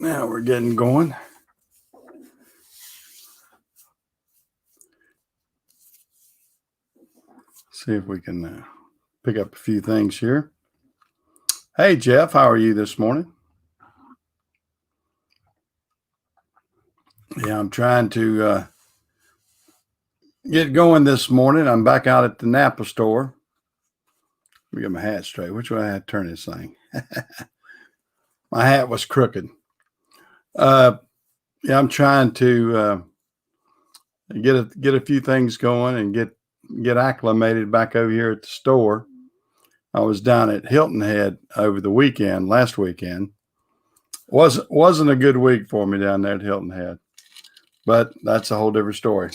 Now we're getting going. See if we can pick up a few things here. Hey, Jeff, how are you this morning? Yeah, I'm trying to get going this morning. I'm back out at the Napa store. Let me get my hat straight. Which way I had to turn this thing? My hat was crooked. Yeah, I'm trying to get a few things going and get acclimated back over here at the store. I was down at Hilton Head over the weekend, last weekend. Wasn't a good week for me down there at Hilton Head, but that's a whole different story.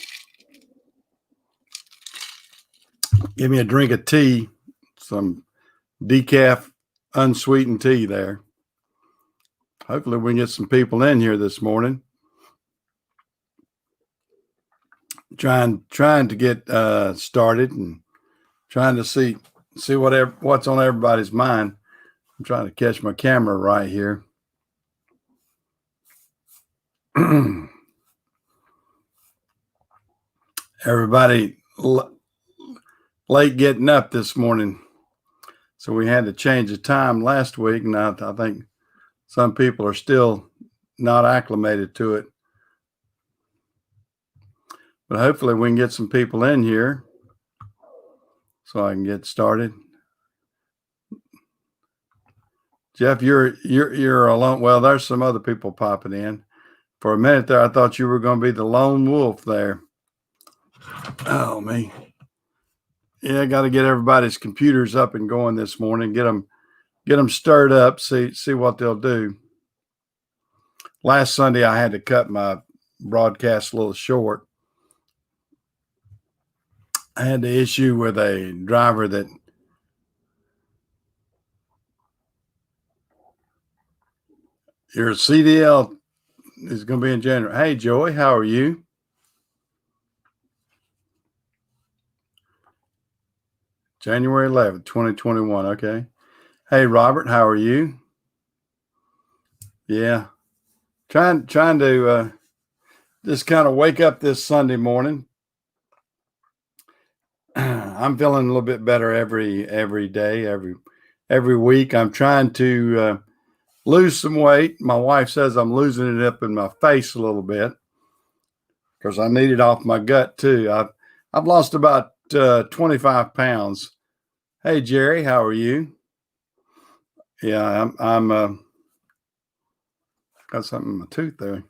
Give me a drink of tea, some decaf unsweetened tea there. Hopefully we can get some people in here this morning. Trying to get started and trying to see what's on everybody's mind. I'm trying to catch my camera right here. Everybody late getting up this morning, so we had to change the time last week, and I think some people are still not acclimated to it. But hopefully we can get some people in here so I can get started. Jeff, you're alone. Well, there's some other people popping in. For a minute there, I thought you were going to be the lone wolf there. Oh, me. Yeah, I got to get everybody's computers up and going this morning. Get them stirred up. See what they'll do. Last Sunday, I had to cut my broadcast a little short. I had the issue with a driver that your CDL is going to be in January. Hey, Joey, how are you? January 11th, 2021. Okay. Hey, Robert, how are you? Yeah. Trying to just kind of wake up this Sunday morning. I'm feeling a little bit better every day, every week. I'm trying to lose some weight. My wife says I'm losing it up in my face a little bit because I need it off my gut too. I've lost about 25 pounds. Hey, Jerry, how are you? Yeah, I'm got something in my tooth there.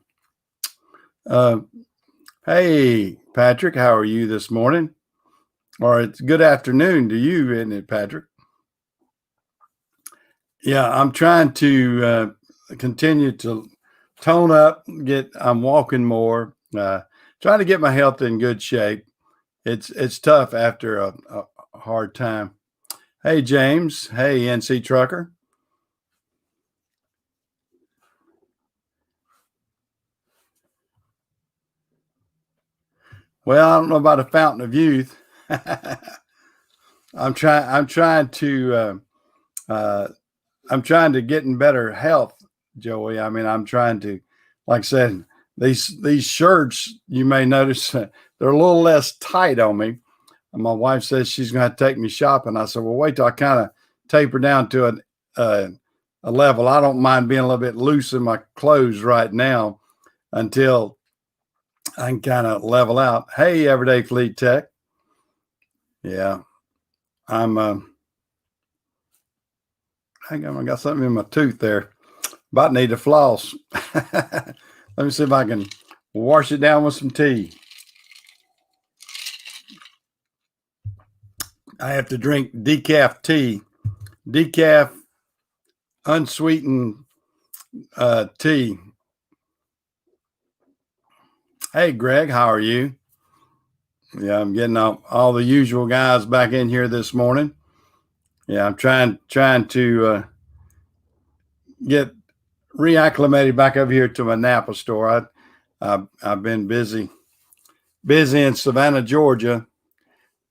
Hey, Patrick, how are you this morning? Or it's good afternoon to you, isn't it, Patrick? Yeah, I'm trying to continue to tone up. I'm walking more. Trying to get my health in good shape. It's tough after a hard time. Hey, James. Hey, NC Trucker. Well, I don't know about a fountain of youth. I'm trying to get in better health, Joey. I mean, I'm trying to, like I said, these shirts, you may notice they're a little less tight on me. And my wife says she's going to take me shopping. I said, well, wait till I kind of taper down to a level. I don't mind being a little bit loose in my clothes right now until I can kind of level out. Hey, Everyday Fleet Tech. Yeah, I'm hang on, I got something in my tooth there. About need to floss. Let me see if I can wash it down with some tea. I have to drink decaf tea, decaf unsweetened tea. Hey, Greg, how are you? Yeah, I'm getting all the usual guys back in here this morning. Yeah, I'm trying to get reacclimated back over here to my Napa store. I've been busy in Savannah, Georgia.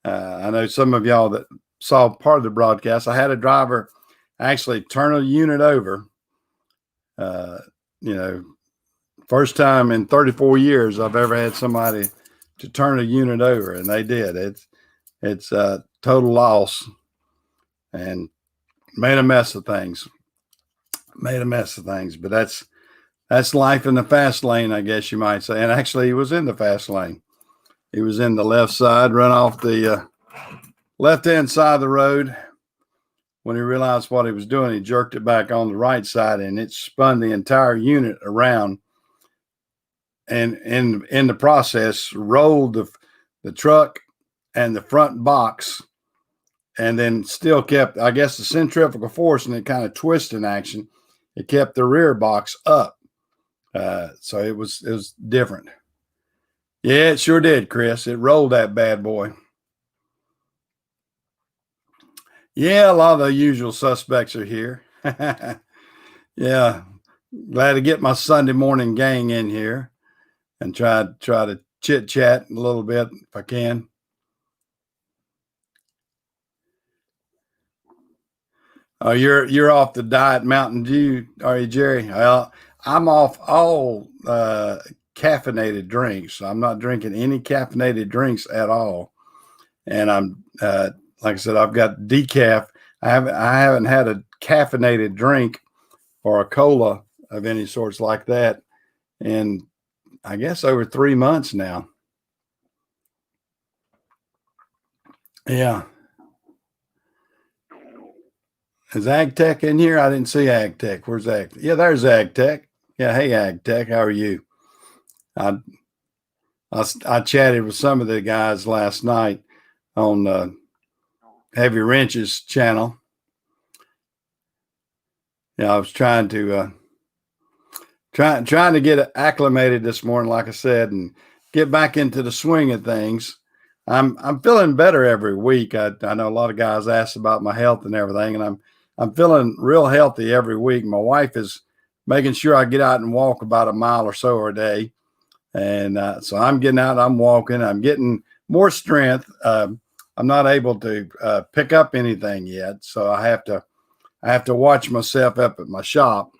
I know some of y'all that saw part of the broadcast. I had a driver actually turn a unit over first time in 34 years I've ever had somebody to turn a unit over, and they did. It's a total loss, and made a mess of things. But that's life in the fast lane, I guess you might say. And actually, he was in the fast lane. He was in the left side, run off the left-hand side of the road. When he realized what he was doing, he jerked it back on the right side, and it spun the entire unit around. And in the process, rolled the truck and the front box, and then still kept, I guess, the centrifugal force, and it kind of twisted in action. It kept the rear box up. So it was different. Yeah, it sure did, Chris. It rolled that bad boy. Yeah, a lot of the usual suspects are here. Yeah, glad to get my Sunday morning gang in here and try to chit chat a little bit if I can. Oh, you're off the diet Mountain Dew, are you, Jerry? Well, I'm off all caffeinated drinks. I'm not drinking any caffeinated drinks at all, and I'm like I said, I've got decaf. I haven't had a caffeinated drink or a cola of any sorts like that in, I guess, over 3 months now. Yeah. Is AgTech in here? I didn't see AgTech. Where's Ag? Yeah, there's AgTech. Yeah, hey AgTech, how are you? I chatted with some of the guys last night on Heavy Wrenches channel. Yeah, I was trying to get acclimated this morning, like I said, and get back into the swing of things. I'm feeling better every week. I know a lot of guys ask about my health and everything, and I'm feeling real healthy every week. My wife is making sure I get out and walk about a mile or so a day. And so I'm getting out, I'm walking, I'm getting more strength. I'm not able to pick up anything yet. So I have to watch myself up at my shop.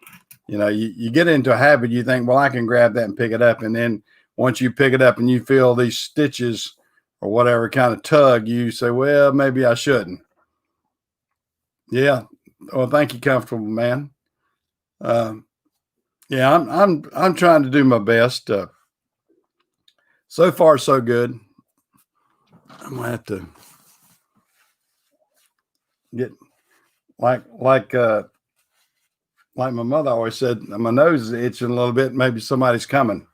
You get into a habit, you think, well, I can grab that and pick it up. And then once you pick it up and you feel these stitches or whatever kind of tug, you say, well, maybe I shouldn't. Yeah. Well, thank you, comfortable man. Yeah, I'm trying to do my best. So far, so good. I'm gonna have to get like my mother always said, my nose is itching a little bit. Maybe somebody's coming.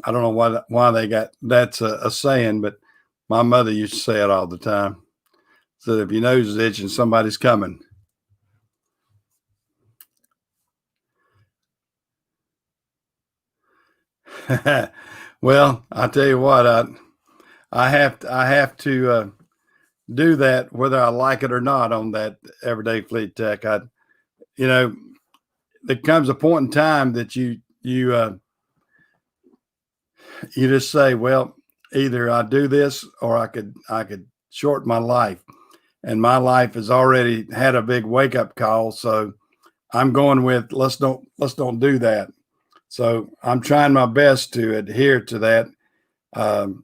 I don't know why they got that's a saying, but my mother used to say it all the time. So if your nose is itching, somebody's coming. Well, I tell you what, I have to do that whether I like it or not on that Everyday Fleet Tech. There comes a point in time that you just say, well, either I do this or I could shorten my life, and my life has already had a big wake up call. So I'm going with let's don't do that. So I'm trying my best to adhere to that. I'm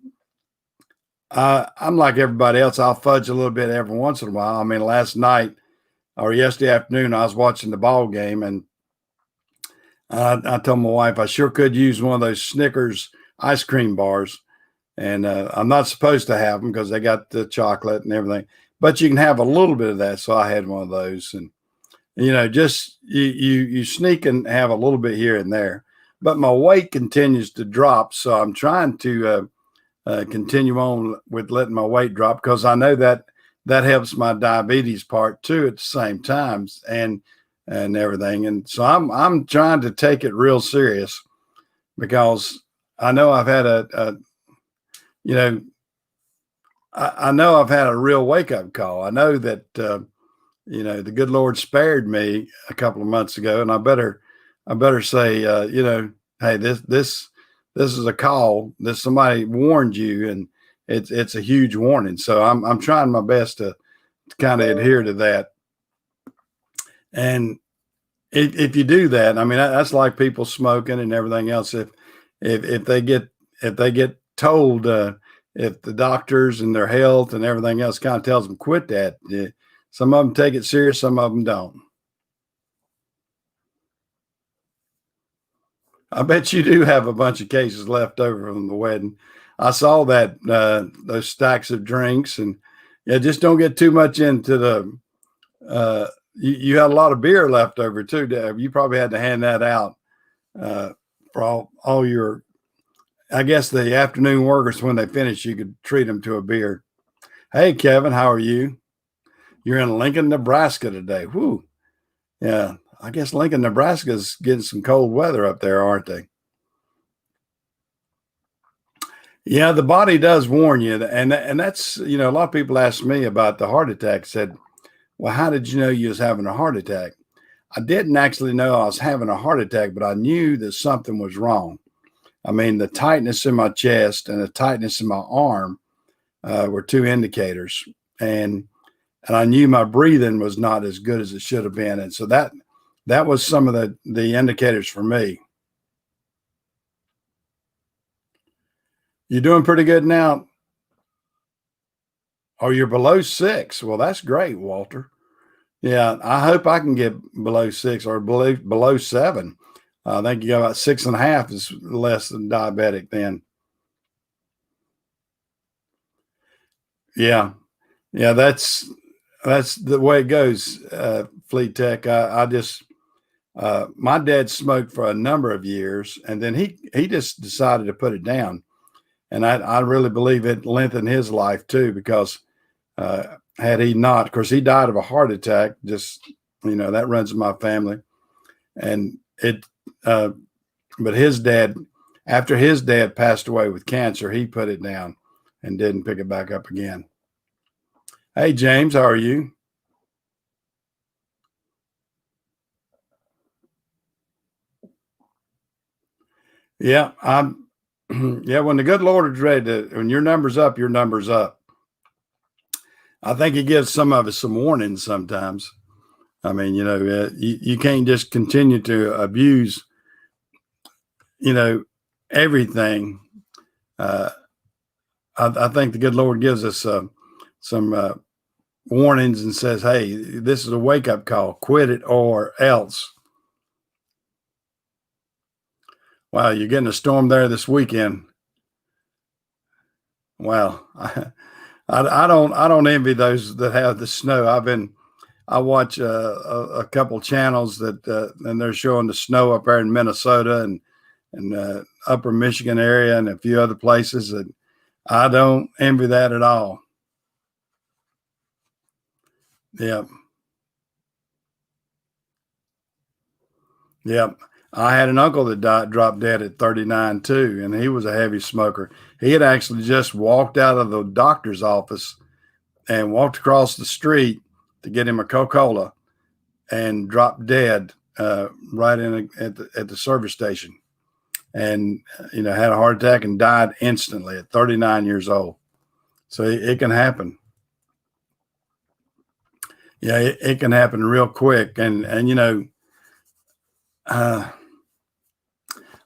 like everybody else. I'll fudge a little bit every once in a while. I mean, last night or yesterday afternoon, I was watching the ball game, and I told my wife I sure could use one of those Snickers ice cream bars. And I'm not supposed to have them because they got the chocolate and everything, but you can have a little bit of that. So I had one of those, and just you sneak and have a little bit here and there. But my weight continues to drop, so I'm trying to continue on with letting my weight drop because I know that helps my diabetes part too at the same time and everything. And so I'm trying to take it real serious because I know I've had I know I've had a real wake up call. I know that the good Lord spared me a couple of months ago, and I better say hey, this is a call that somebody warned you, and it's a huge warning. So I'm trying my best to kind of adhere to that. And if you do that, I mean, that's like people smoking and everything else. If they get told, if the doctors and their health and everything else kind of tells them quit that, some of them take it serious, some of them don't. I bet you do have a bunch of cases left over from the wedding. I saw that those stacks of drinks, and yeah, just don't get too much into the. You had a lot of beer left over too, Dave. You probably had to hand that out for all your. I guess the afternoon workers, when they finish, you could treat them to a beer. Hey, Kevin, how are you? You're in Lincoln, Nebraska today. Whoo, yeah. I guess Lincoln, Nebraska's getting some cold weather up there, aren't they? Yeah, the body does warn you, and that's a lot of people ask me about the heart attack. Said, "Well, how did you know you was having a heart attack?" I didn't actually know I was having a heart attack, but I knew that something was wrong. I mean, the tightness in my chest and the tightness in my arm were two indicators, and I knew my breathing was not as good as it should have been, and so that was some of the indicators for me. You're doing pretty good now. Oh, you're below 6. Well, that's great, Walter. Yeah, I hope I can get below 6 or below 7. I think you got about 6.5 is less than diabetic then. Yeah, yeah, that's the way it goes. Fleet Tech. I just my dad smoked for a number of years, and then he just decided to put it down, and I really believe it lengthened his life too, because had he not, of course, he died of a heart attack. Just that runs in my family, and it. But his dad, after his dad passed away with cancer, he put it down and didn't pick it back up again. Hey, James, how are you? Yeah, I'm. Yeah, when the good Lord is ready when your number's up, your number's up. I think He gives some of us some warnings sometimes. I mean, you can't just continue to abuse, you know, everything. Uh, I think the good Lord gives us some warnings and says, "Hey, this is a wake up call. Quit it or else." Wow, you're getting a storm there this weekend. Wow, I don't envy those that have the snow. I watch a couple channels that and they're showing the snow up there in Minnesota and upper Michigan area and a few other places, and I don't envy that at all. Yeah, yeah. I had an uncle that dropped dead at 39 too, and he was a heavy smoker. He had actually just walked out of the doctor's office and walked across the street to get him a Coca-Cola and dropped dead right at the service station, and had a heart attack and died instantly at 39 years old. So it can happen. Yeah, it can happen real quick, and uh,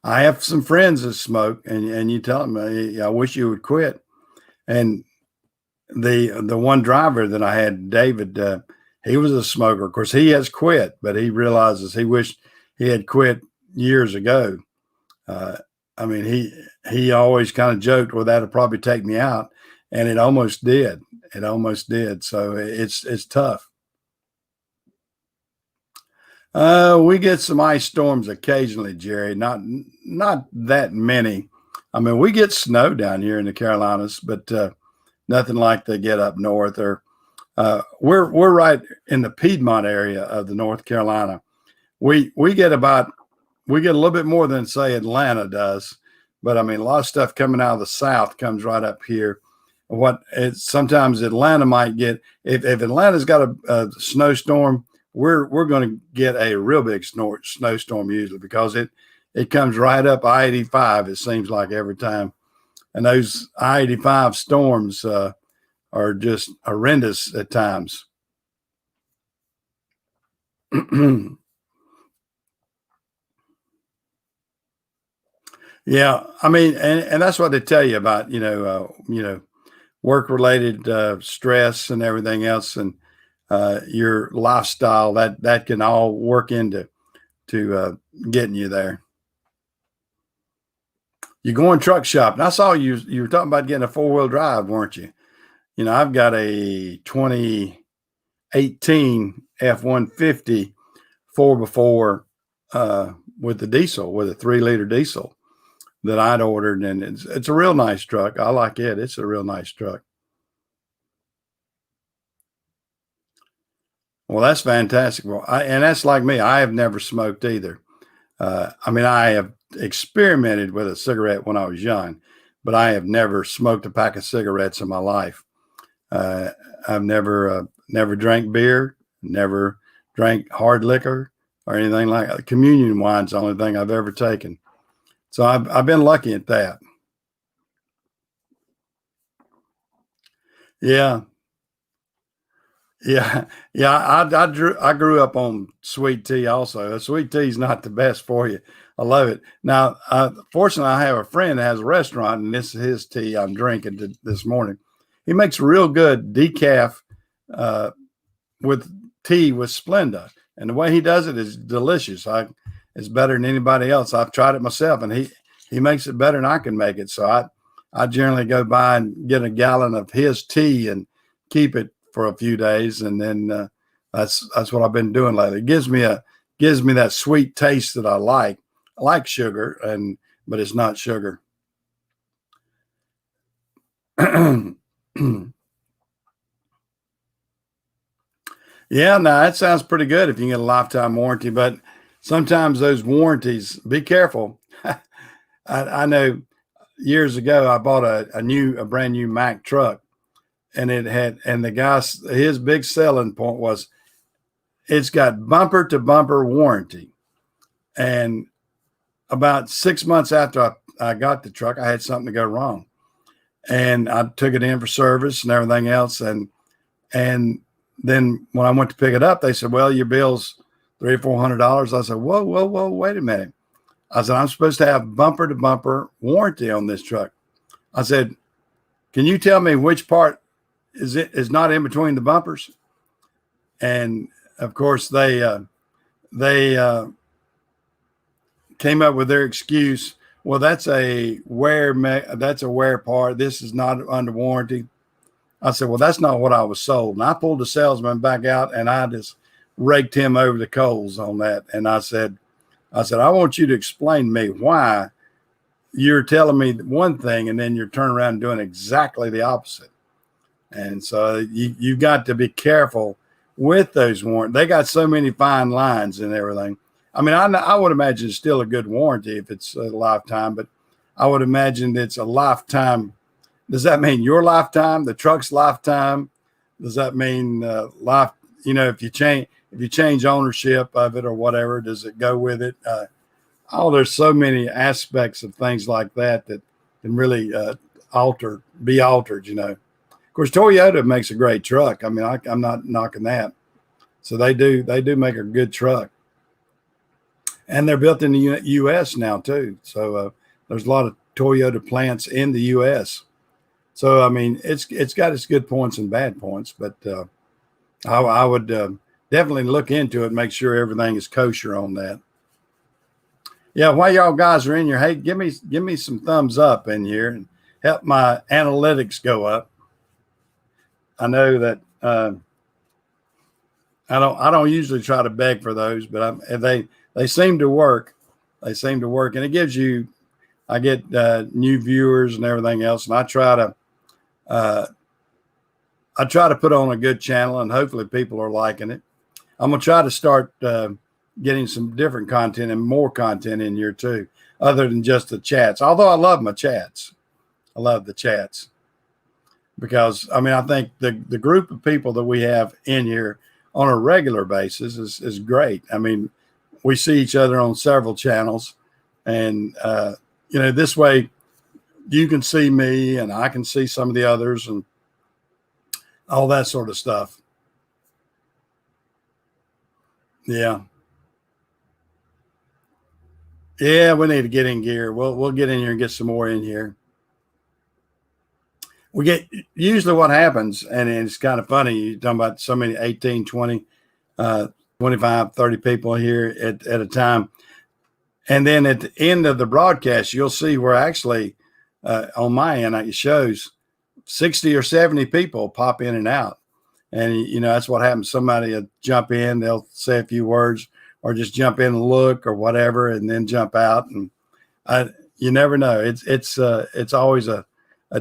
I have some friends that smoke, and you tell them, I wish you would quit. And the one driver that I had, David, he was a smoker. Of course, he has quit, but he realizes he wished he had quit years ago. Uh, I mean, he always kind of joked, "Well, that'll probably take me out," and it almost did. It almost did. So it's tough. We get some ice storms occasionally, Jerry. Not that many. I mean, we get snow down here in the Carolinas, but nothing like they get up north. Or we're right in the Piedmont area of the North Carolina. We get we get a little bit more than say Atlanta does, but I mean a lot of stuff coming out of the South comes right up here. Sometimes Atlanta might get if Atlanta's got a snowstorm, we're going to get a real big snowstorm usually, because it comes right up I-85. It seems like every time, and those I-85 storms are just horrendous at times. Yeah, I mean, and that's what they tell you about, work related stress and everything else, and your lifestyle that can all work into getting you there. You go in truck shop, and I saw you were talking about getting a 4-wheel drive, weren't you? I've got a 2018 F-150 4x4 with the diesel, with a 3-liter diesel that I'd ordered, and it's a real nice truck. I like it. It's a real nice truck. Well, that's fantastic. Well, and that's like me. I have never smoked either. I mean, I have experimented with a cigarette when I was young, but I have never smoked a pack of cigarettes in my life. Uh, I've never drank beer, never drank hard liquor or anything like that. Communion wine's the only thing I've ever taken. So I've been lucky at that. Yeah, yeah, yeah. I grew up on sweet tea. Also, sweet tea is not the best for you. I love it. Now, fortunately, I have a friend that has a restaurant, and this is his tea I'm drinking this morning. He makes real good decaf uh, with tea with Splenda, and the way he does it is delicious. It's better than anybody else. I've tried it myself, and he makes it better than I can make it. So I generally go by and get a gallon of his tea and keep it for a few days, and then that's what I've been doing lately. It gives me that sweet taste that I like. I like sugar, but it's not sugar. Yeah, no, that sounds pretty good if you can get a lifetime warranty, but sometimes those warranties, be careful. I know years ago I bought a brand new Mack truck, and the guy's his big selling point was it's got bumper to bumper warranty. And about 6 months after I got the truck, I had something to go wrong, and I took it in for service and everything else, and then when I went to pick it up, they said, "Well, your bill's $300 or $400." I said, "Whoa, whoa, whoa! Wait a minute." I said, "I'm supposed to have bumper to bumper warranty on this truck." I said, "Can you tell me which part is not in between the bumpers?" And of course, they came up with their excuse. Well, that's a wear part. This is not under warranty. I said, well, that's not what I was sold. And I pulled the salesman back out, and I just raked him over the coals on that. And I want you to explain to me why you're telling me one thing and then you're turning around and doing exactly the opposite. And so you've got to be careful with those warranties. They got so many fine lines and everything. I mean, I would imagine it's still a good warranty if it's a lifetime, but I would imagine it's a lifetime. Does that mean your lifetime, the truck's lifetime? Does that mean life? If you change ownership of it or whatever, does it go with it? There's so many aspects of things like that can really be altered. Of course, Toyota makes a great truck. I mean, I'm not knocking that. So they do make a good truck, and they're built in the U.S. now too. So there's a lot of Toyota plants in the U.S. So I mean, it's got its good points and bad points, but I would definitely look into it, make sure everything is kosher on that. Yeah, while y'all guys are in here, hey, give me some thumbs up in here and help my analytics go up. I know that I don't usually try to beg for those, but they seem to work. They seem to work, and it gives you. I get new viewers and everything else, and uh, I try to put on a good channel, and hopefully people are liking it. I'm gonna try to start getting some different content and more content in here too, other than just the chats. Although I love my chats, I love the chats because I mean I think the group of people that we have in here on a regular basis is great. I mean, we see each other on several channels, and this way you can see me and I can see some of the others and all that sort of stuff. Yeah. Yeah, we need to get in gear. We'll get in here and get some more in here. We get usually what happens, and it's kind of funny. You're talking about so many 18, 20, 25, 30 people here at a time. And then at the end of the broadcast, you'll see where actually on my end, it shows 60 or 70 people pop in and out. And, that's what happens. Somebody will jump in, they'll say a few words or just jump in and look or whatever, and then jump out. And you never know. It's always a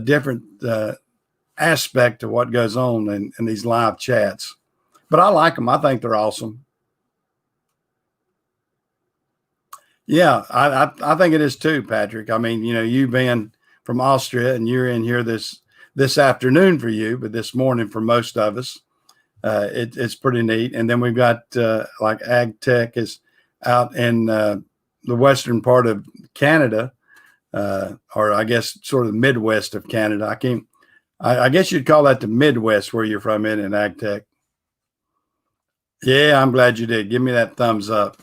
different aspect of what goes on in these live chats. But I like them. I think they're awesome. Yeah, I think it is too, Patrick. I mean, you being from Austria and you're in here this afternoon for you, but this morning for most of us, it's pretty neat. And then we've got like Ag Tech is out in the western part of Canada, or I guess sort of the Midwest of Canada. I guess you'd call that the Midwest where you're from in Ag Tech. Yeah, I'm glad you did. Give me that thumbs up.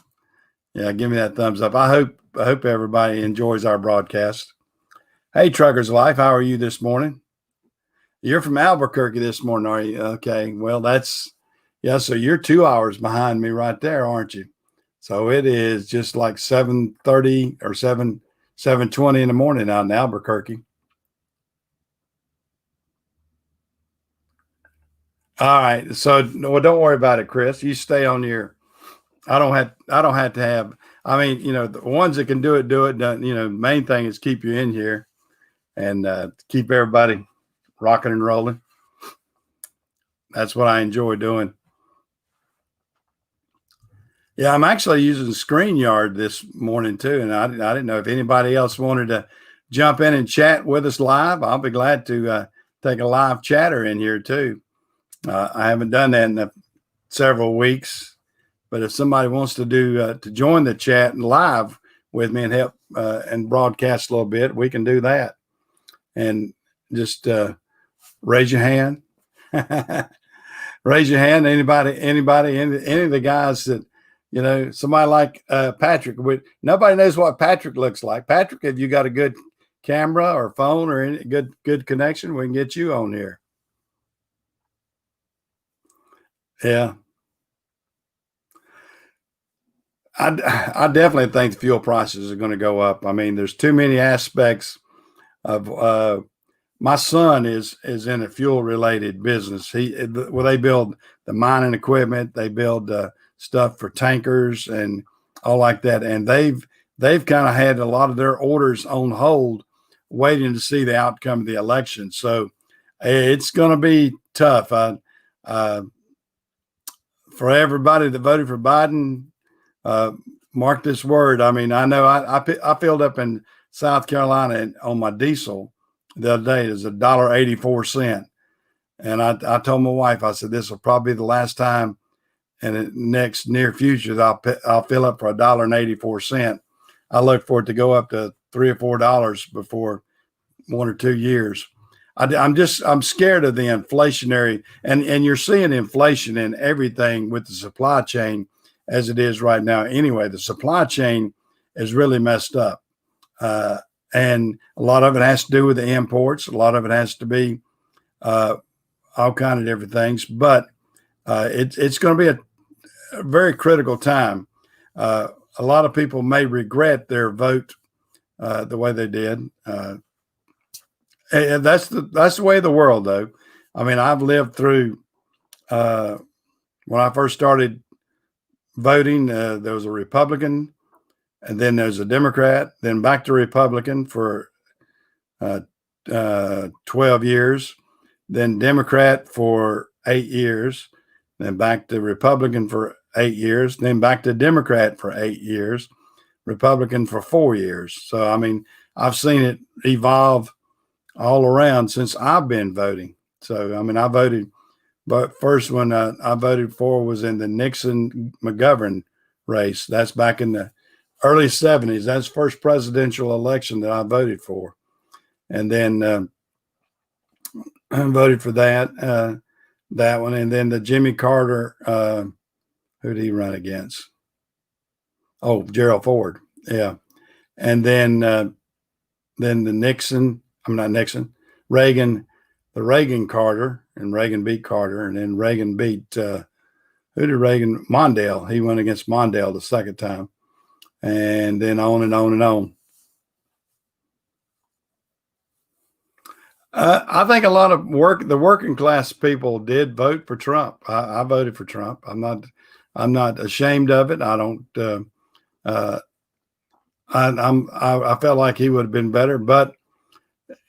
Yeah, give me that thumbs up. I hope everybody enjoys our broadcast. Hey, Truckers Life, how are you this morning? You're from Albuquerque this morning, are you? Okay, well, so you're 2 hours behind me right there, aren't you? So it is just like 7:30 or 7:20 in the morning out in Albuquerque. All right, so don't worry about it, Chris. You stay on your. I don't have to have. I mean, the ones that can do it. Main thing is keep you in here and keep everybody rocking and rolling. That's what I enjoy doing. Yeah, I'm actually using StreamYard this morning too, and I didn't know if anybody else wanted to jump in and chat with us live. I'll be glad to take a live chatter in here too. I haven't done that in several weeks. But if somebody wants to to join the chat live with me and help and broadcast a little bit, we can do that. And just raise your hand. Raise your hand. Anybody, any of the guys that, somebody like Patrick. Nobody knows what Patrick looks like. Patrick, have you got a good camera or phone or any good connection? We can get you on here. Yeah. I definitely think the fuel prices are going to go up. I mean, there's too many aspects of. My son is in a fuel related business. They build the mining equipment, they build stuff for tankers and all like that, and they've kind of had a lot of their orders on hold, waiting to see the outcome of the election. So it's going to be tough. For everybody that voted for Biden. Mark this word. I mean, I know I filled up in South Carolina on my diesel the other day. It was $1.84. And I told my wife, I said, this will probably be the last time in the next near future that I'll fill up for $1.84. I look for it to go up to $3 or $4 before 1 or 2 years. I'm scared of the inflationary, and you're seeing inflation in everything with the supply chain as it is right now. Anyway, the supply chain is really messed up. And a lot of it has to do with the imports. A lot of it has to be all kind of different things. But it's going to be a very critical time. A lot of people may regret their vote the way they did. And that's the way of the world, though. I mean, I've lived through when I first started voting, there was a Republican, and then there's a Democrat, then back to Republican for 12 years, then Democrat for 8 years, then back to Republican for 8 years, then back to Democrat for 8 years, Republican for 4 years. So, I mean, I've seen it evolve all around since I've been voting. So, I mean, I voted. But first one I voted for was in the Nixon-McGovern race. That's back in the early 70s. That's the first presidential election that I voted for. And then I voted for that one. And then the Jimmy Carter, who did he run against? Oh, Gerald Ford. Yeah. and then the Nixon. I'm not Nixon. Reagan, the Reagan Carter, and Reagan beat Carter, and then Reagan beat who did Reagan? Mondale. He went against Mondale the second time, and then on and on and on. I think a lot of the working class people did vote for Trump. I voted for Trump. I'm not ashamed of it. I don't. I felt like he would have been better, but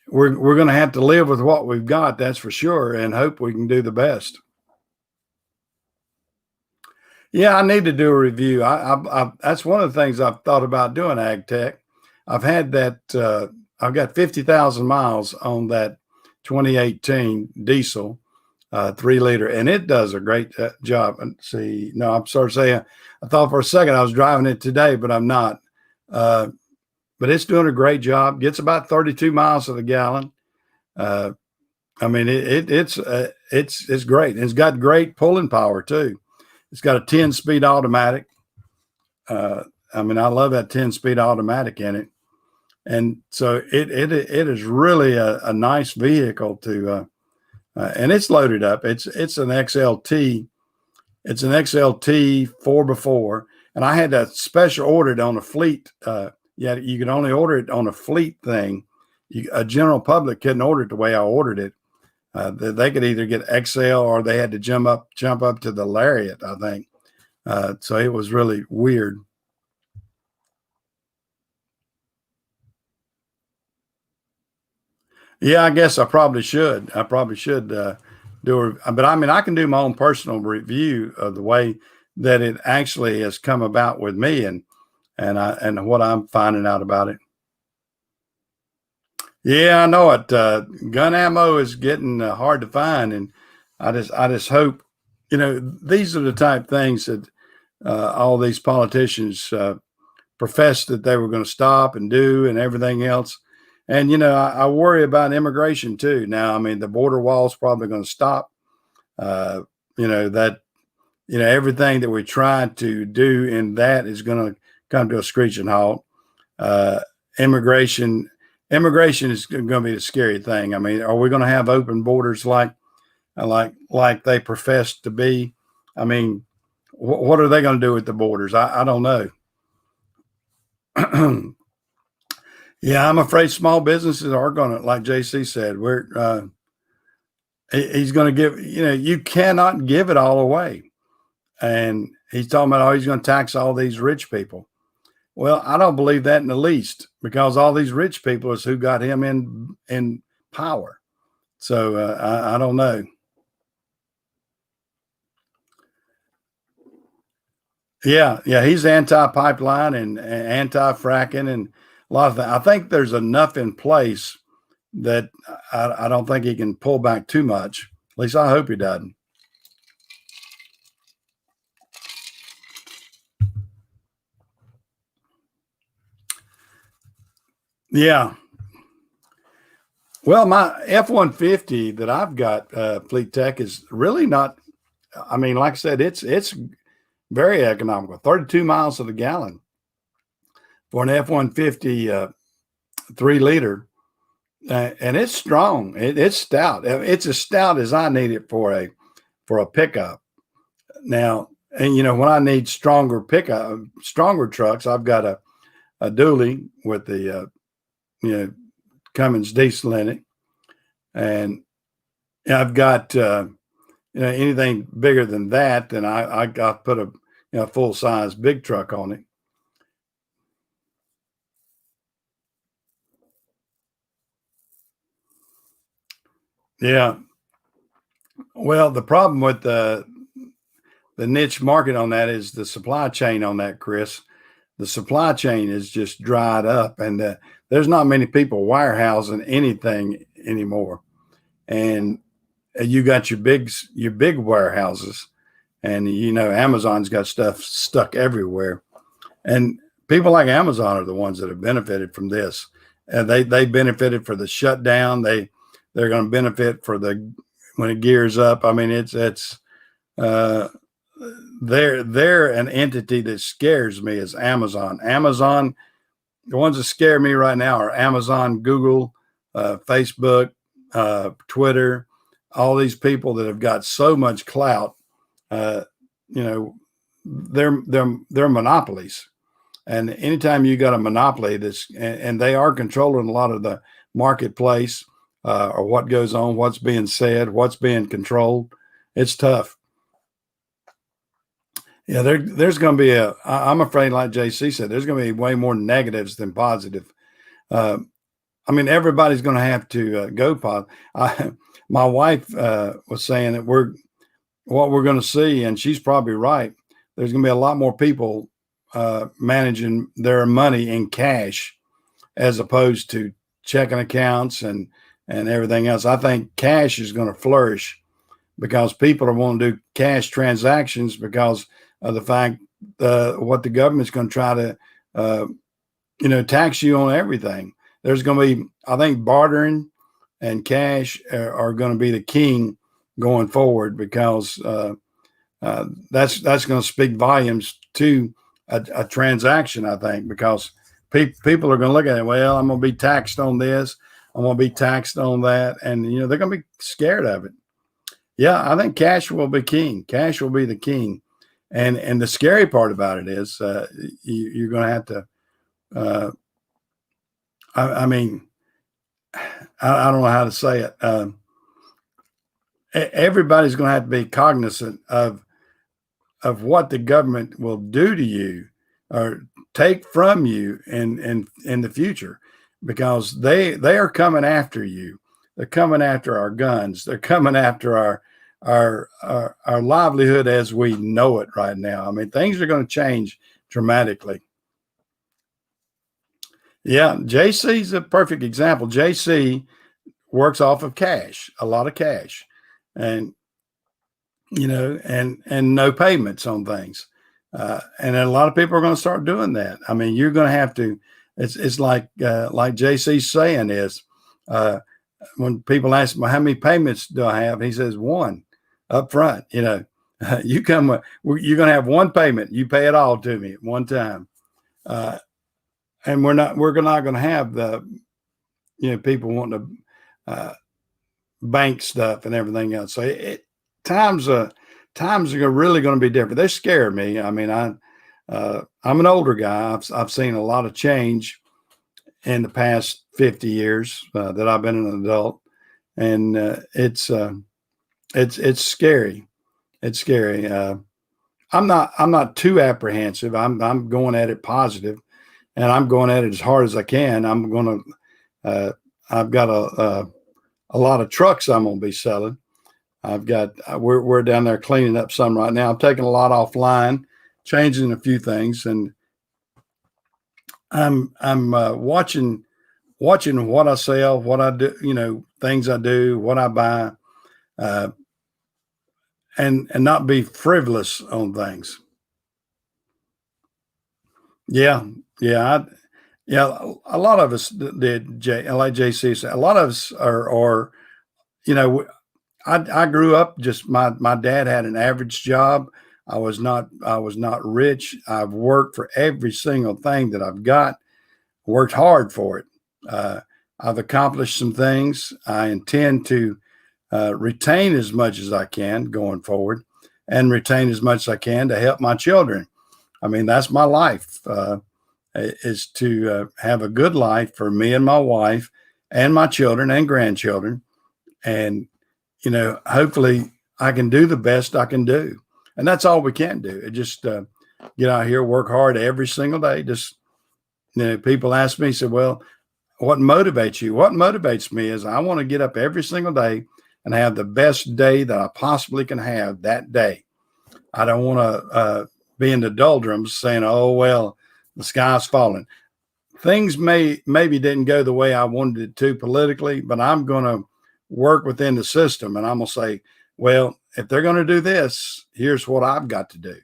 we're going to have to live with what we've got. That's for sure, and hope we can do the best. Yeah, I need to do a review. That's one of the things I've thought about doing, ag tech. I've had that. I've got 50,000 miles on that 2018 diesel 3-liter, and it does a great job. And see, no, I'm sorry to say, I thought for a second I was driving it today, but I'm not. But it's doing a great job. Gets about 32 miles to the gallon. I mean, it's great. It's got great pulling power too. It's got a 10-speed automatic. I mean, I love that 10-speed automatic in it. And so it is really a nice vehicle to, and it's loaded up. It's an XLT. It's an XLT 4x4, and I had that special ordered on a fleet. You can only order it on a fleet thing. A general public couldn't order it the way I ordered it. They could either get XL or they had to jump up to the Lariat, I think. So it was really weird. Yeah, I guess I probably should. Do it. But I mean, I can do my own personal review of the way that it actually has come about with me and what I'm finding out about it. Yeah, I know it. Gun ammo is getting hard to find, and I just hope, these are the type things that all these politicians professed that they were going to stop and do and everything else. And, I worry about immigration too. Now, I mean, the border wall is probably going to stop. Everything that we try to do in that is going to come to a screeching halt. Immigration is going to be a scary thing. I mean, are we going to have open borders like they profess to be? I mean, what are they going to do with the borders? I don't know. Yeah, I'm afraid small businesses are going to, like JC said, he's going to give, you cannot give it all away. And he's talking about, he's going to tax all these rich people. Well, I don't believe that in the least, because all these rich people is who got him in power. So I don't know. Yeah, he's anti-pipeline and anti-fracking and a lot of that. I think there's enough in place that I don't think he can pull back too much. At least I hope he doesn't. Yeah. Well, my F-150 that I've got, Fleet Tech, is really not. I mean, like I said, it's very economical. 32 miles to the gallon for an F-150 3-liter, and it's strong. It's stout. It's as stout as I need it for a pickup. Now, and when I need stronger trucks, I've got a dually with the Cummins diesel in it, and I've got anything bigger than that, then I got to put a full size big truck on it. Yeah. Well, the problem with the niche market on that is the supply chain on that, Chris. The supply chain is just dried up, and there's not many people warehousing anything anymore. And you got your big warehouses, and Amazon's got stuff stuck everywhere. And people like Amazon are the ones that have benefited from this. And they benefited for the shutdown. They're going to benefit when it gears up. I mean, they're an entity that scares me, is Amazon. Amazon the ones that scare me right now are Amazon, Google, Facebook, Twitter, all these people that have got so much clout. You know, they're monopolies. And anytime you got a monopoly and they are controlling a lot of the marketplace, or what goes on, what's being said, what's being controlled, it's tough. Yeah, there's going to be I'm afraid, like JC said, there's going to be way more negatives than positive. I mean, everybody's going to have to go positive. My wife was saying that what we're going to see, and she's probably right, there's going to be a lot more people managing their money in cash as opposed to checking accounts and everything else. I think cash is going to flourish because people are wanting to do cash transactions because of the fact what the government's going to try to, tax you on everything. There's going to be, I think, bartering and cash are going to be the king going forward because that's going to speak volumes to a transaction, I think, because people are going to look at it. Well, I'm going to be taxed on this. I'm going to be taxed on that. And, they're going to be scared of it. Yeah, I think cash will be king. Cash will be the king. And the scary part about it is you're going to have to, I mean, I don't know how to say it. Everybody's going to have to be cognizant of what the government will do to you or take from you in the future, because they are coming after you. They're coming after our guns. They're coming after our livelihood as we know it right now. I mean, things are going to change dramatically. Yeah, JC's a perfect example. JC works off of cash, a lot of cash, and and no payments on things. And a lot of people are going to start doing that. I mean, you're going to have to. It's like JC's saying is, when people ask him, how many payments do I have? He says one up front. You come, you're going to have one payment. You pay it all to me at one time. And we're not going to have the, people wanting to bank stuff and everything else. So times are really going to be different. They scare me. I mean, I'm an older guy. I've seen a lot of change in the past 50 years that I've been an adult, and it's scary. It's scary. I'm not too apprehensive. I'm going at it positive, and I'm going at it as hard as I can. I'm going to. I've got a lot of trucks I'm going to be selling. We're down there cleaning up some right now. I'm taking a lot offline, changing a few things, and I'm watching what I sell, what I do, things I do, what I buy, and not be frivolous on things. Yeah. A lot of us did. Like JC said, a lot of us are. I grew up just my dad had an average job. I was not rich. I've worked for every single thing that I've got. Worked hard for it. I've accomplished some things. I intend to retain as much as I can going forward, and retain as much as I can to help my children. I mean, that's my life, is to have a good life for me and my wife and my children and grandchildren. And, hopefully I can do the best I can do. And that's all we can do. Just get out here, work hard every single day. Just, people ask me, say, well, what motivates you? What motivates me is I want to get up every single day and have the best day that I possibly can have that day. I don't want to be in the doldrums saying, oh, well, the sky's falling. Things maybe didn't go the way I wanted it to politically, but I'm going to work within the system, and I'm going to say, well, if they're going to do this, here's what I've got to do.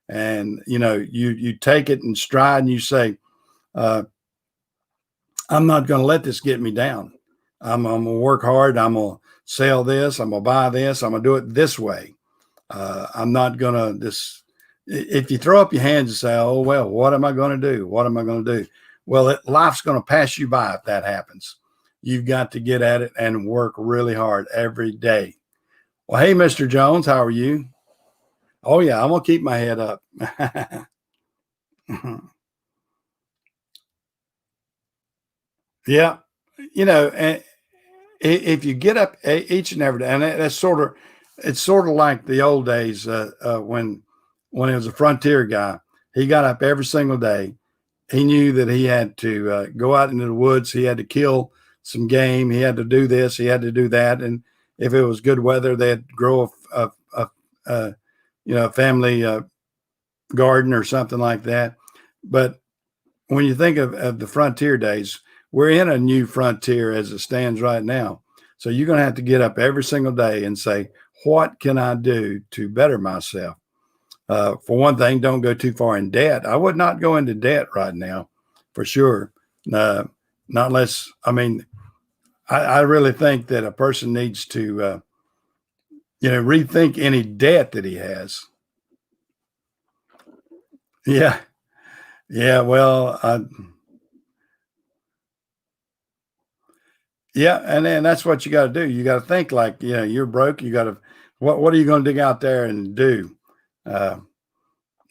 And, you take it in stride and you say, I'm not going to let this get me down. I'm going to work hard. I'm going to sell this. I'm going to buy this. I'm going to do it this way. I'm not going to if you throw up your hands and say, oh, well, what am I going to do? What am I going to do? Well, life's going to pass you by if that happens. You've got to get at it and work really hard every day. Well, hey, Mr. Jones, how are you? Oh, yeah, I'm going to keep my head up. Yeah. And if you get up each and every day, and it's sort of like the old days when he was a frontier guy. He got up every single day. He knew that he had to go out into the woods. He had to kill some game. He had to do this. He had to do that. And if it was good weather, they'd grow a family garden or something like that. But when you think of the frontier days, we're in a new frontier as it stands right now. So you're going to have to get up every single day and say, what can I do to better myself? For one thing, don't go too far in debt. I would not go into debt right now, for sure. Not unless, I really think that a person needs to, rethink any debt that he has. Yeah. Yeah. Well, yeah. And then that's what you got to do. You got to think like, you're broke. You got to, what are you going to dig out there and do? Uh,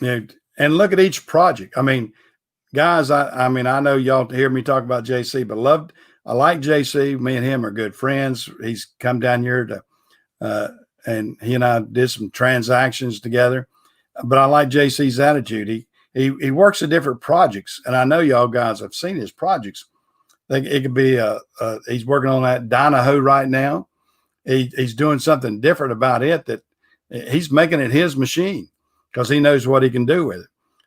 and look at each project. I mean, guys, I know y'all hear me talk about JC, but I like JC. Me and him are good friends. He's come down here and he and I did some transactions together. But I like JC's attitude. He works at different projects, and I know y'all guys have seen his projects. It could be he's working on that Dynaho right now. He's doing something different about it, that he's making it his machine because he knows what he can do with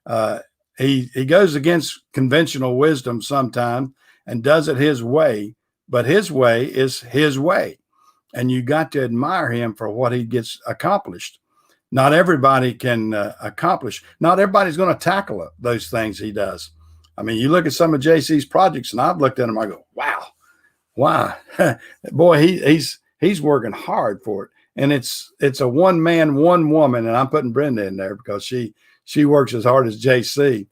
it. He goes against conventional wisdom sometimes and does it his way, but his way is his way. And you got to admire him for what he gets accomplished. Not everybody can accomplish. Not everybody's going to tackle those things he does. I mean, you look at some of JC's projects, and I've looked at them. I go, wow, boy, he's working hard for it. And it's a one man, one woman, and I'm putting Brenda in there because she works as hard as JC.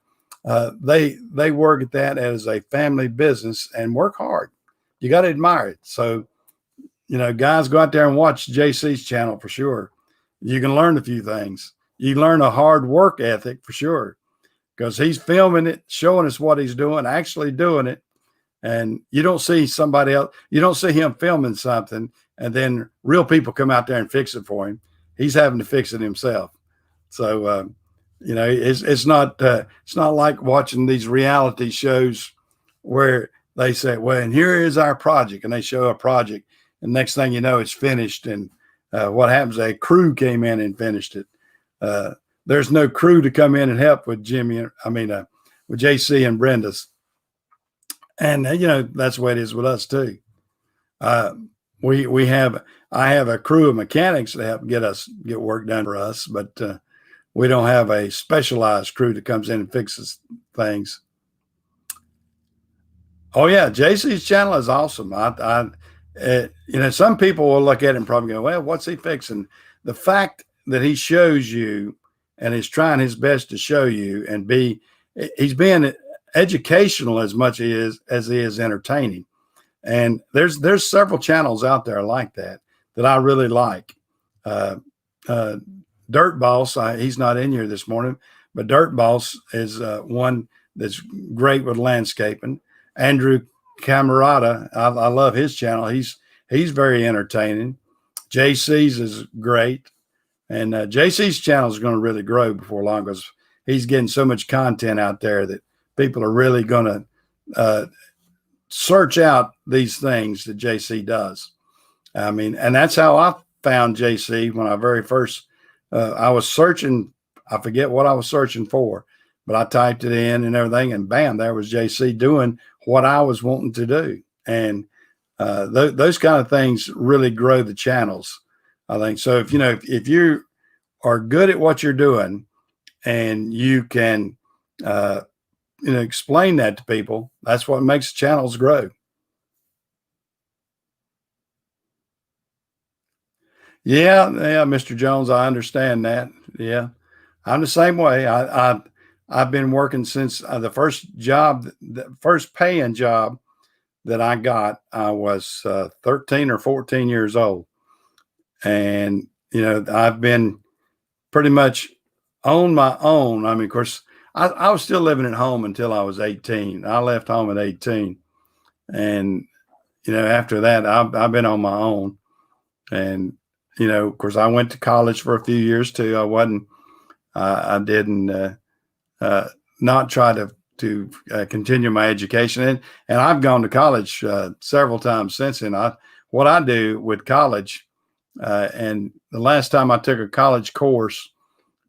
They work at that as a family business and work hard. You got to admire it. So, guys, go out there and watch JC's channel for sure. You can learn a few things. You learn a hard work ethic for sure, because he's filming it, showing us what he's doing, actually doing it. And you don't see somebody else, you don't see him filming something and then real people come out there and fix it for him. He's having to fix it himself. So, it's not like watching these reality shows where they say, well, and here is our project, and they show a project, and next thing you know, it's finished. And what happens? A crew came in and finished it. There's no crew to come in and help with with JC and Brenda's. And that's the way it is with us too. I have a crew of mechanics to help get work done for us, but we don't have a specialized crew that comes in and fixes things. Oh yeah, JC's channel is awesome. Some people will look at it and probably go, well, what's he fixing? The fact that he shows you and is trying his best to show you and he's being educational as much as he is entertaining. And there's several channels out there like that I really like. Dirt Boss, he's not in here this morning, but Dirt Boss is one that's great with landscaping. Andrew Camerata, I love his channel. He's very entertaining. JC's is great. And JC's channel is going to really grow before long because he's getting so much content out there that people are really going to search out these things that JC does. And that's how I found JC when I very first, I was searching. I forget what I was searching for, but I typed it in and everything, and bam, there was JC doing what I was wanting to do. And those kind of things really grow the channels, I think. So if you are good at what you're doing and you can, explain that to people, that's what makes channels grow. Yeah, Mr. Jones, I understand that. Yeah, I'm the same way. I've been working since the first paying job that I got. I was 13 or 14 years old. And, I've been pretty much on my own. I mean, of course, I was still living at home until I was 18. I left home at 18. And, after that, I've been on my own. And, of course, I went to college for a few years too. I didn't not try to continue my education. And I've gone to college several times since then. What I do with college, and the last time I took a college course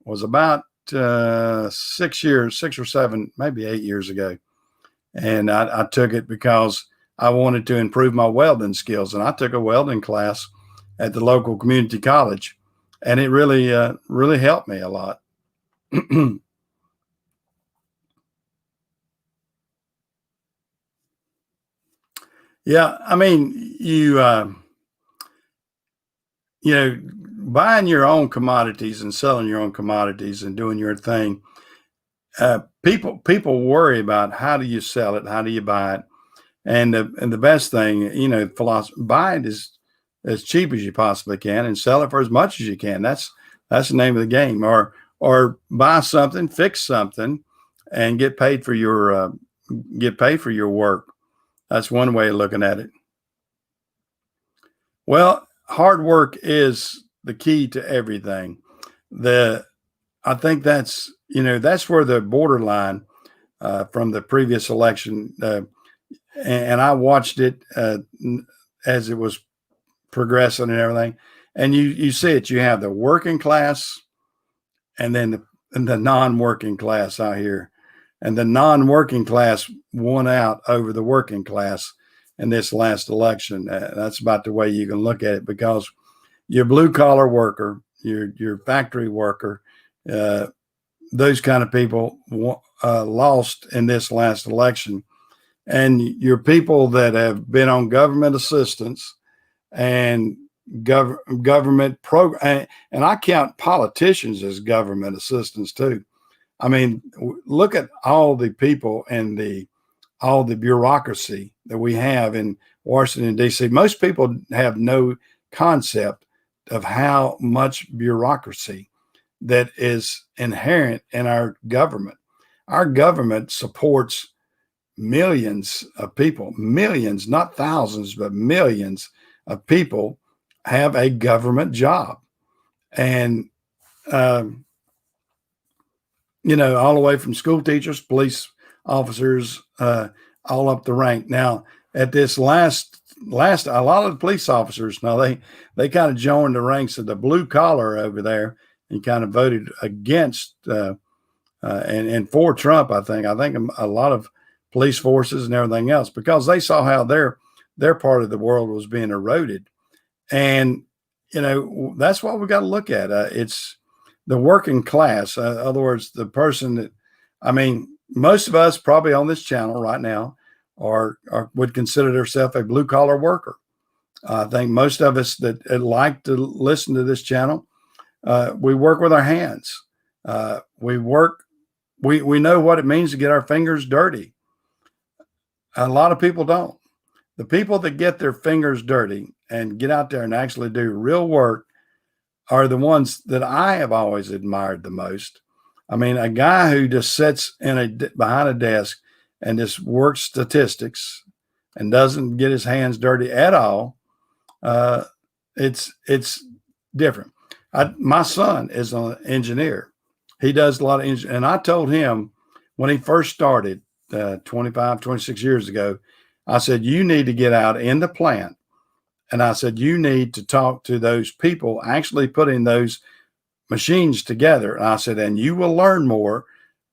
was about 6 or 7, maybe 8 years ago. And I took it because I wanted to improve my welding skills. And I took a welding class at the local community college, and it really helped me a lot. Yeah, I mean, buying your own commodities and selling your own commodities and doing your thing. People worry about how do you sell it, how do you buy it, and the best thing, philosophy, buy it as cheap as you possibly can and sell it for as much as you can. That's the name of the game. Or buy something, fix something, and get paid for your work. That's one way of looking at it. Well, hard work is the key to everything. I think that's where the borderline from the previous election, and I watched it as it was progressing and everything. And you see it. You have the working class, and then the non-working class out here, and the non-working class won out over the working class in this last election. That's about the way you can look at it, because your blue collar worker, your factory worker, those kind of people lost in this last election. And your people that have been on government assistance and government program, and I count politicians as government assistance too. I mean, look at all the people and all the bureaucracy that we have in Washington, D.C. Most people have no concept of how much bureaucracy that is inherent in our government. Our government supports millions of people, millions, not thousands, but millions of people have a government job. And, all the way from school teachers, police officers, all up the rank. Now, at this last, a lot of the police officers, now they kind of joined the ranks of the blue collar over there and kind of voted against and for Trump. I think a lot of police forces and everything else, because they saw how their part of the world was being eroded. And that's what we got to look at. It's the working class. In other words, the person that, I mean, most of us probably on this channel right now would consider themselves a blue collar worker. I think most of us that like to listen to this channel, we work with our hands. We know what it means to get our fingers dirty. A lot of people don't. The people that get their fingers dirty and get out there and actually do real work are the ones that I have always admired the most. I mean, a guy who just sits behind a desk and just works statistics and doesn't get his hands dirty at all. It's different. My son is an engineer. He does a lot of engineering. And I told him when he first started 25, 26 years ago, I said, you need to get out in the plant. And I said, you need to talk to those people actually putting those machines together. And I said, and you will learn more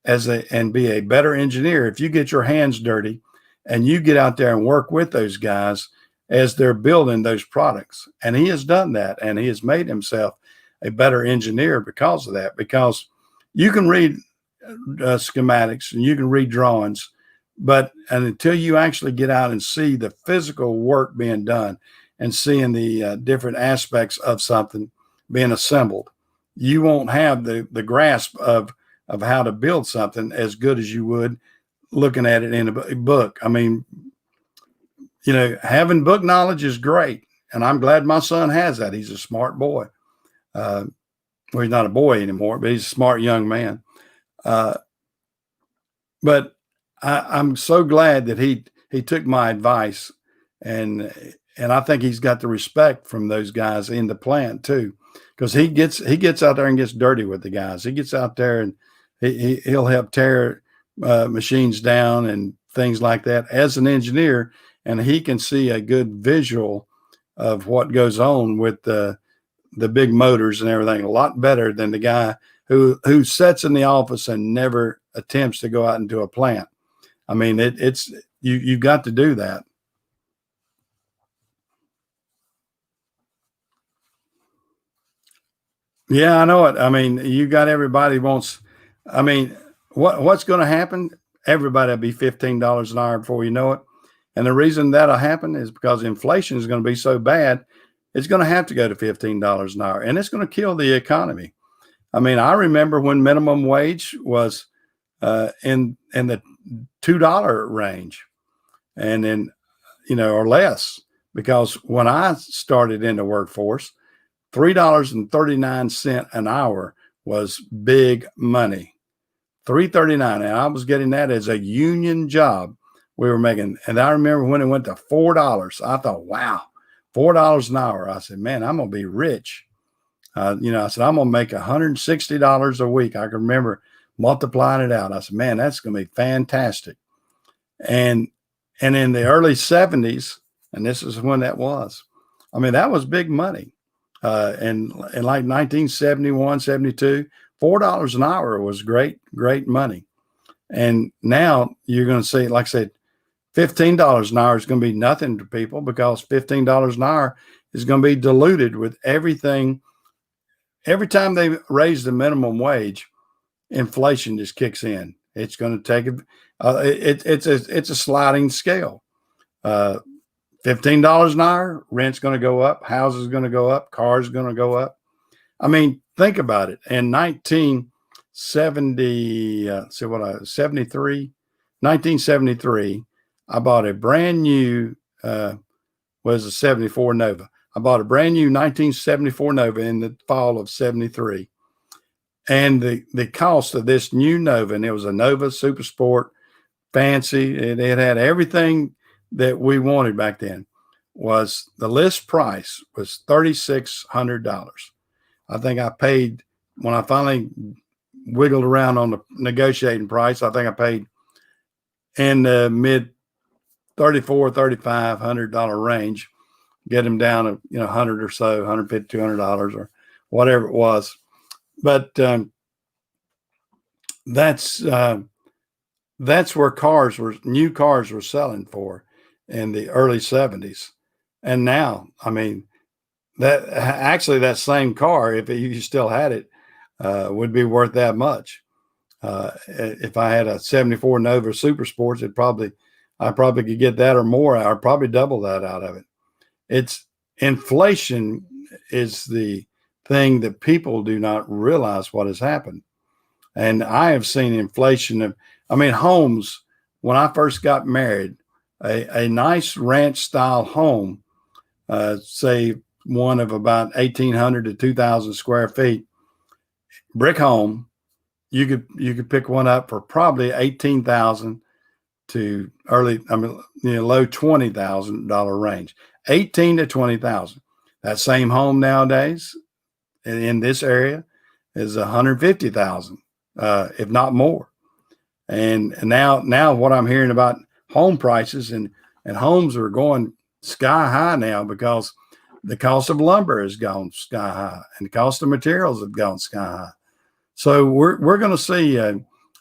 and be a better engineer if you get your hands dirty and you get out there and work with those guys as they're building those products. And he has done that, and he has made himself a better engineer because of that, because you can read schematics and you can read drawings, but until you actually get out and see the physical work being done and seeing the different aspects of something being assembled, you won't have the grasp of of how to build something as good as you would looking at it in a book. I mean, having book knowledge is great. And I'm glad my son has that. He's a smart boy. Well, he's not a boy anymore, but he's a smart young man. But I'm so glad that he took my advice, and I think he's got the respect from those guys in the plant too, because he gets out there and gets dirty with the guys. He gets out there and he'll help tear machines down and things like that as an engineer, and he can see a good visual of what goes on with the big motors and everything a lot better than the guy who sits in the office and never attempts to go out into a plant. I mean, it's you've got to do that. Yeah, I know it. I mean, you got everybody wants. I mean, what's going to happen? Everybody will be $15 an hour before you know it. And the reason that'll happen is because inflation is going to be so bad, it's going to have to go to $15 an hour, and it's going to kill the economy. I mean, I remember when minimum wage was in the $2 range, and then or less. Because when I started in the workforce, $3.39 an hour was big money. $3.39, and I was getting that as a union job. We were making, and I remember when it went to $4, I thought, wow, $4 an hour. I said, man, I'm gonna be rich. I said, I'm gonna make $160 a week. I can remember multiplying it out. I said, man, that's gonna be fantastic. And in the early 70s, and this is when that was, I mean, that was big money. And in like 1971, 72, $4 an hour was great money. And now you're going to see, like I said, $15 an hour is going to be nothing to people, because $15 an hour is going to be diluted with everything. Every time they raise the minimum wage, inflation just kicks in. It's going to take it's a sliding scale. $15 an hour, rent's going to go up, houses going to go up, cars going to go up. I mean, think about it. In 1973, I bought a brand new, was a 74 Nova. I bought a brand new 1974 Nova in the fall of 73. And the cost of this new Nova, and it was a Nova Super Sport, fancy, it had everything that we wanted back then, was the list price was $3,600. I think I paid, when I finally wiggled around on the negotiating price, I think I paid in the mid $3,500 range, get them down to 100 or so, $150, $200 or whatever it was. But that's where new cars were selling for in the early 70s. And now, I mean, that same car, if you still had it, would be worth that much. If I had a 74 Nova Super Sports, I probably could get that or more. I'd probably double that out of it. It's inflation is the thing that people do not realize what has happened. And I have seen inflation of, homes. When I first got married, a nice ranch style home, say one of about 1,800 to 2,000 square feet, brick home, you could pick one up for probably 18,000 to low $20,000 range, 18 to 20,000. That same home nowadays in this area is 150,000, if not more. And now what I'm hearing about home prices, and homes are going sky high now because the cost of lumber has gone sky high and the cost of materials have gone sky high. So we're going to see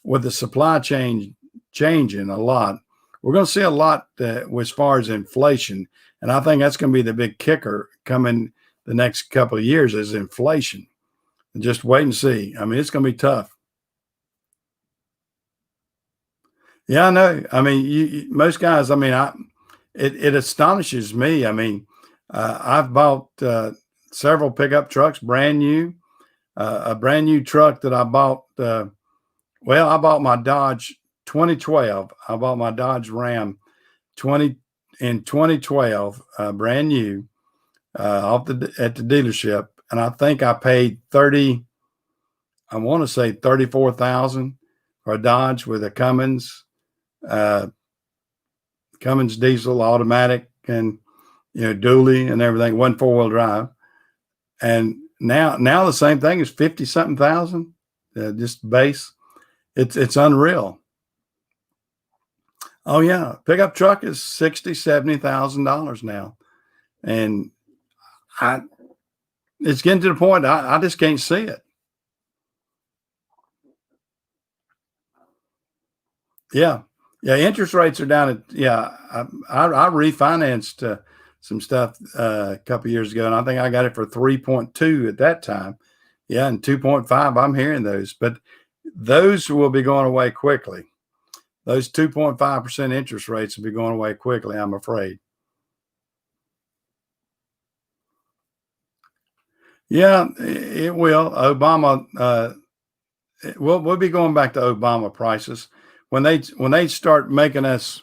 with the supply chain changing a lot, we're going to see a lot as far as inflation. And I think that's going to be the big kicker coming the next couple of years is inflation. And just wait and see. I mean, it's going to be tough. Yeah, I know. I mean, most guys, it astonishes me. I mean, I've bought several pickup trucks, brand new. A brand new truck that I bought Well, I bought my Dodge 2012. I bought my Dodge Ram 20 in 2012, brand new, at the dealership, and I think I paid 30. I want to say 34,000 for a Dodge with a Cummins diesel automatic, and dually and everything, one 4-wheel drive. And now the same thing is 50 something thousand, just base. It's unreal. Oh yeah, pickup truck is $60,000-$70,000 now, and it's getting to the point I just can't see it. Yeah, interest rates are down at I refinanced some stuff a couple years ago, and I think I got it for 3.2 at that time. Yeah, and 2.5. I'm hearing those, but those will be going away quickly. Those 2.5% interest rates will be going away quickly, I'm afraid. Yeah, it will. Obama, we'll be going back to Obama prices when they start making us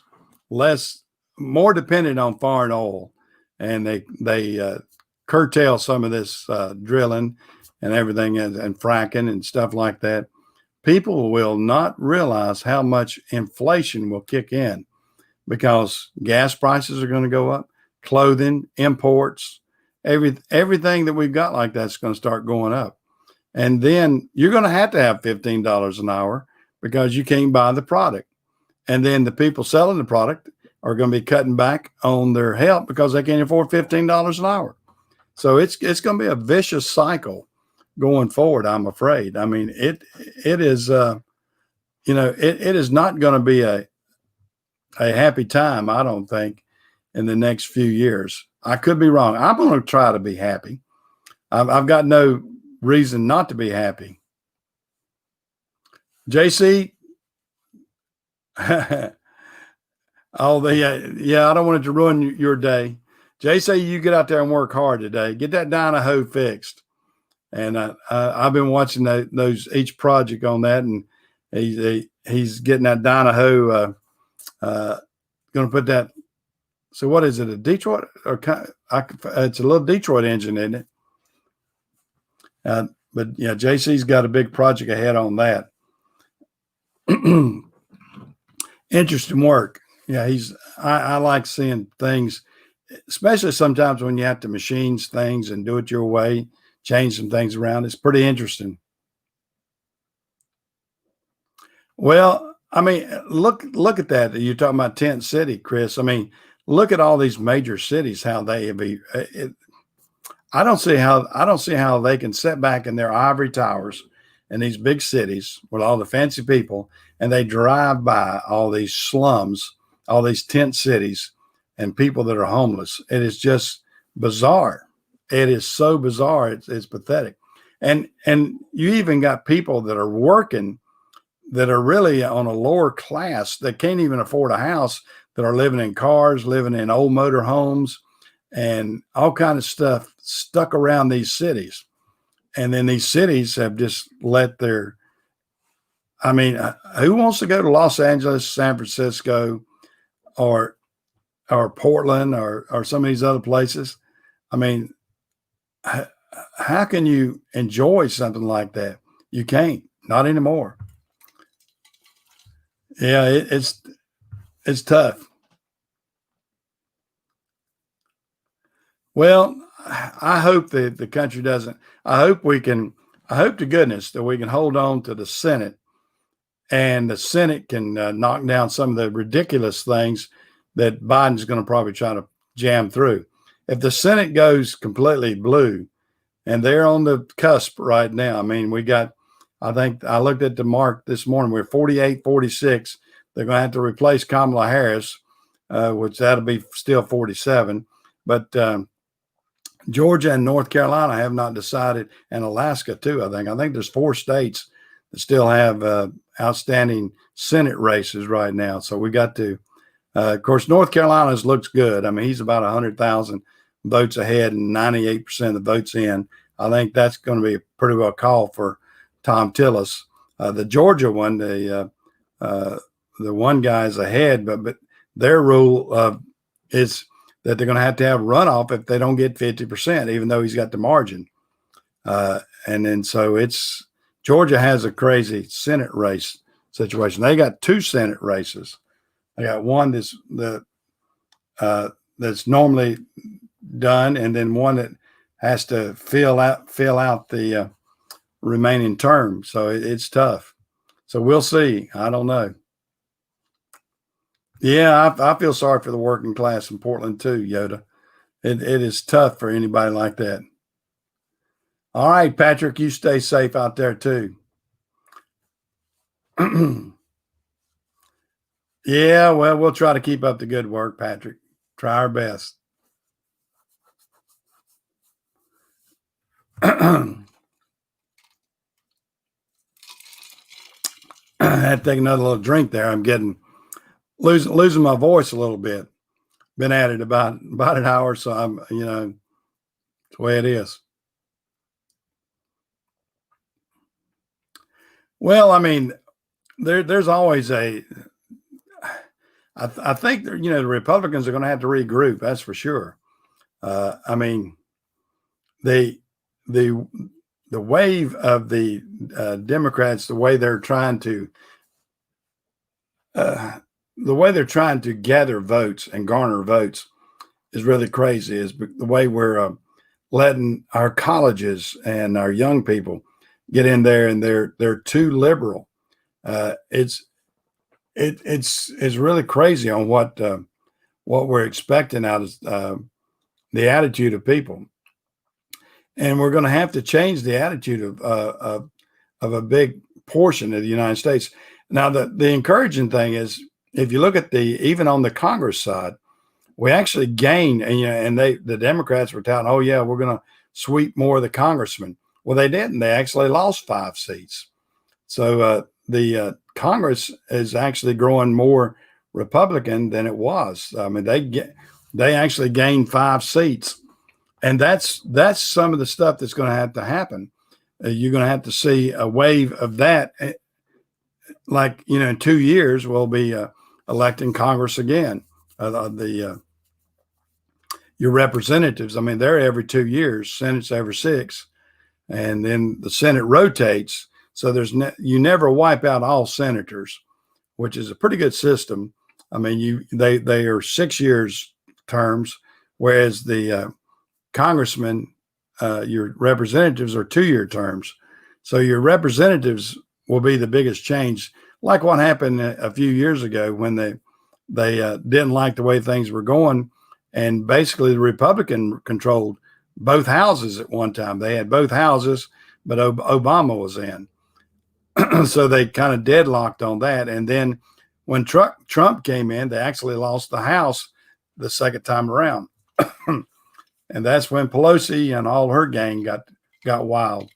more dependent on foreign oil, and they curtail some of this drilling and everything, and fracking and stuff like that. People will not realize how much inflation will kick in, because gas prices are going to go up, clothing, imports, everything that we've got like that's going to start going up. And then you're going to have $15 an hour because you can't buy the product. And then the people selling the product are going to be cutting back on their help because they can't afford $15 an hour. So it's going to be a vicious cycle going forward, I'm afraid. I mean, it is, it is not going to be a happy time, I don't think, in the next few years. I could be wrong. I'm going to try to be happy. I've got no reason not to be happy. JC, I don't want it to ruin your day. JC, you get out there and work hard today. Get that Dyna-Hoe fixed. And I've been watching those each project on that, and he's getting that Dyna-Hoe. Going to put that. So what is it? A Detroit or it's a little Detroit engine, isn't it? But yeah, JC's got a big project ahead on that. Interesting work. Yeah, I like seeing things, especially sometimes when you have to machine things and do it your way, change some things around. It's pretty interesting. Well, I mean, look at that. You're talking about Tent City, Chris. I mean, look at all these major cities, how they be. I don't see how they can sit back in their ivory towers in these big cities with all the fancy people, and they drive by all these slums, all these tent cities, and people that are homeless. It is just bizarre. It is so bizarre. It's pathetic. And you even got people that are working that are really on a lower class that can't even afford a house, that are living in cars, living in old motor homes, and all kind of stuff stuck around these cities. And then these cities have just let their, I mean, who wants to go to Los Angeles, San Francisco, or Portland, or some of these other places? I mean, how can you enjoy something like that? You can't, not anymore. Yeah, it's tough. Well, I hope that the country doesn't. I hope to goodness that we can hold on to the Senate, and the Senate can knock down some of the ridiculous things that Biden's going to probably try to jam through. If the Senate goes completely blue, and they're on the cusp right now, I mean, I think I looked at the mark this morning. We're 48-46. They're going to have to replace Kamala Harris, which that'll be still 47. But Georgia and North Carolina have not decided, and Alaska too. I think there's 4 states that still have outstanding Senate races right now. So we got to, of course, North Carolina's looks good. I mean, he's about 100,000 votes ahead and 98% of the votes in. I think that's going to be a pretty well call for Tom Tillis. The Georgia one, the one guy's ahead, but their rule is that they're going to have runoff if they don't get 50%, even though he's got the margin. And then so it's Georgia has a crazy Senate race situation. They got 2 Senate races. They got one that's normally done, and then one that has to fill out the remaining term. So it's tough. So we'll see. I don't know. Yeah, I feel sorry for the working class in Portland too, Yoda. It is tough for anybody like that. All right, Patrick, you stay safe out there too. Yeah, well, we'll try to keep up the good work, Patrick. Try our best. I had to take another little drink there. I'm losing my voice a little bit. Been at it about an hour, so I'm it's the way it is. Well, I mean, there's always I think that, the Republicans are going to have to regroup. That's for sure. I mean, the wave of the Democrats, the way they're trying to gather votes and garner votes is really crazy. Is the way we're letting our colleges and our young people get in there, and they're too liberal. It's really crazy on what we're expecting out of the attitude of people, and we're going to have to change the attitude of a big portion of the United States. Now, the encouraging thing is, if you look at even on the Congress side, we actually gained, and the Democrats were touting, oh yeah, we're going to sweep more of the congressmen. Well, they didn't. They actually lost 5 seats. So the Congress is actually growing more Republican than it was. I mean, they actually gained 5 seats, and that's some of the stuff that's going to have to happen. You're going to have to see a wave of that. Like, in 2 years, we'll be electing Congress again. Your representatives, I mean, they're every 2 years. Senate's every 6. And then the Senate rotates. So you never wipe out all senators, which is a pretty good system. I mean, they are 6 years terms, whereas the congressmen, your representatives are 2-year terms. So your representatives will be the biggest change, like what happened a few years ago when they didn't like the way things were going, and basically the Republican controlled both houses at one time. They had both houses, but Obama was in. So they kind of deadlocked on that. And then when Trump came in, they actually lost the House the second time around. And that's when Pelosi and all her gang got wild.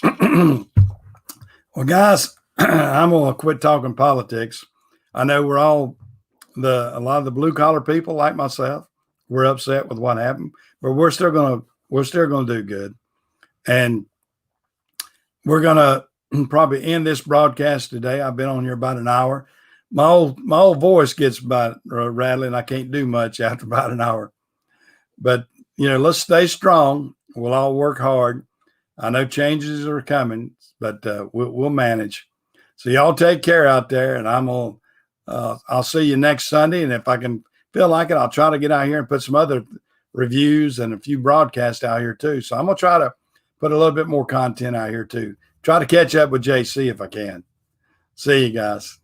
Well, guys, I'm going to quit talking politics. I know we're all a lot of the blue collar people like myself. We're upset with what happened, but we're still going to do good. And we're going to probably end this broadcast today. I've been on here about an hour. My old voice gets about rattling. I can't do much after about an hour, but let's stay strong. We'll all work hard. I know changes are coming, but we'll manage. So y'all take care out there, and I'll see you next Sunday. And if I can feel like it, I'll try to get out here and put some other reviews and a few broadcasts out here too. So I'm going to try to put a little bit more content out here too. Try to catch up with JC if I can. See you guys.